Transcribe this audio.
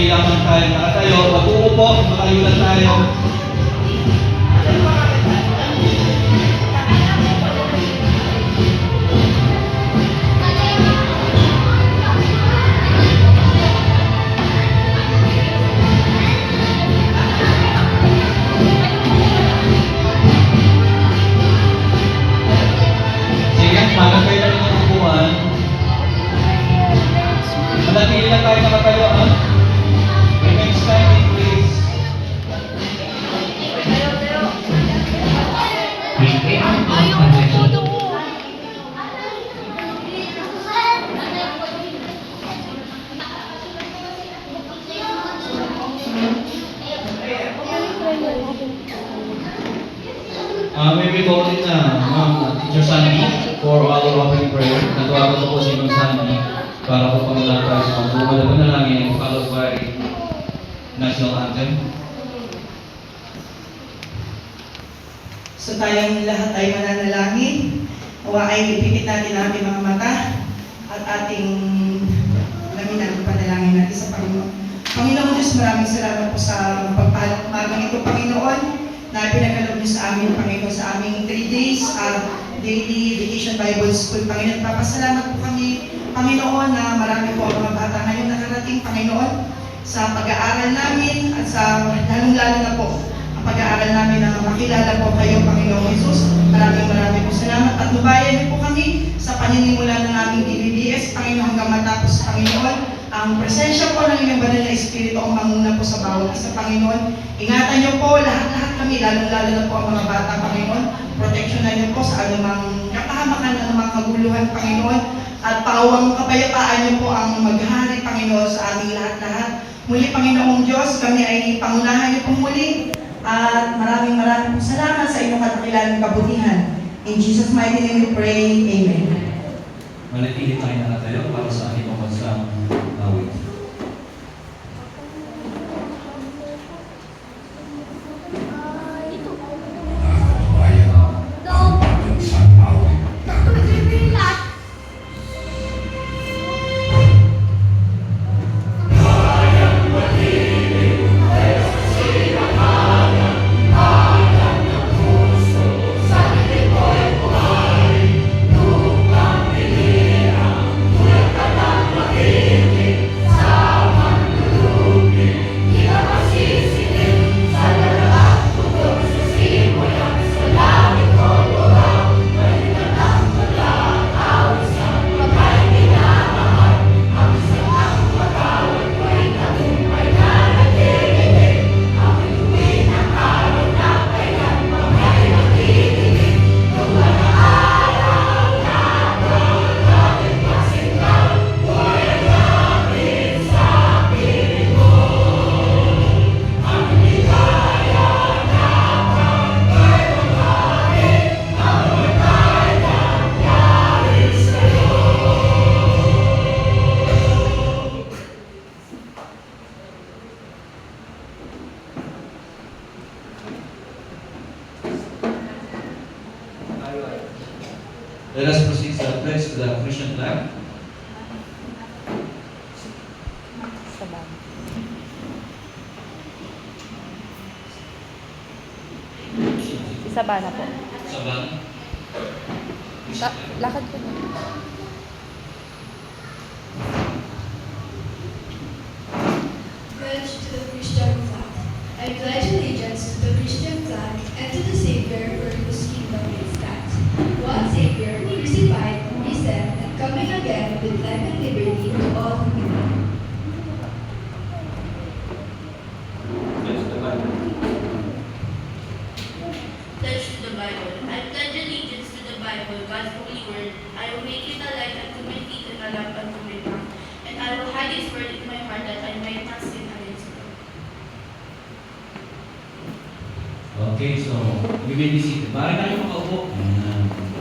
madali lamang tayo nakatayo. Pag uupo, makayulan tayo. Sige, managay na rin ang upuan. Manatili lang tayo nakatayo, ha? Remain standing, please. Maybe calling na Teacher Sandy for our opening prayer. Natawagan ko po si Ma'am Sandy para po pangalata sa mga na panalangin followed by National Anthem. So tayong lahat ay mananalangin. Nawa ay ipikit natin ang ating mga mata at ating alamin ang panalangin natin sa Panginoon. Panginoon Diyos, maraming salamat po sa pagpalang umagang ito, Panginoon, na pinagkaloob niyo sa amin, Panginoon, sa aming 3 days daily Vacation Bible School. Panginoon, papasalamat po kami, Panginoon, na marami po ang mga bata ngayon nakarating, Panginoon, sa pag-aaral namin at sa lalong-lalo na po ang pag-aaral namin na makilala po kayo, Panginoong Jesus. Maraming po salamat at lubayan niyo po kami sa paninimula ng aming DBBS, Panginoon, hanggang matapos, Panginoon. Ang presensya po ng inyong banal na Espiritu ang manguna po sa bawat isa, Panginoon. Ingatan niyo po lahat-lahat kami, lalong-lalo na po ang mga bata, Panginoon. Proteksyonan niyo po sa anumang kapahamakan, anumang kaguluhan, Panginoon. At pawang kapayapaan niyo po ang maghari, Panginoon, sa aming lahat-lahat. Muli, Panginoong Diyos, kami ay pangunahan niyo po muli. At maraming po salamat sa inyong kadakilang kabutihan. In Jesus' mighty name we pray. Amen. Manatili tayo nakatayo para sa ating pamansang awit. Let us proceed to the pledge to the Christian flag. Isaba na po. Saban. Lakad ko na. Pledge to the Christian flag. I pledge allegiance to the Christian flag and to the Savior for whose kingdom it stands. One Savior, crucified, risen, and coming again with life and liberty to all who believe. Pledge the Bible. Pledge to the Bible. I pledge allegiance to the Bible, God's holy word. I will make it a light unto my feet and a lamp unto my path. And I will hide His word in my heart that I might not sin against Him. Okay, so we may be seated. Maaari tayo makaupo.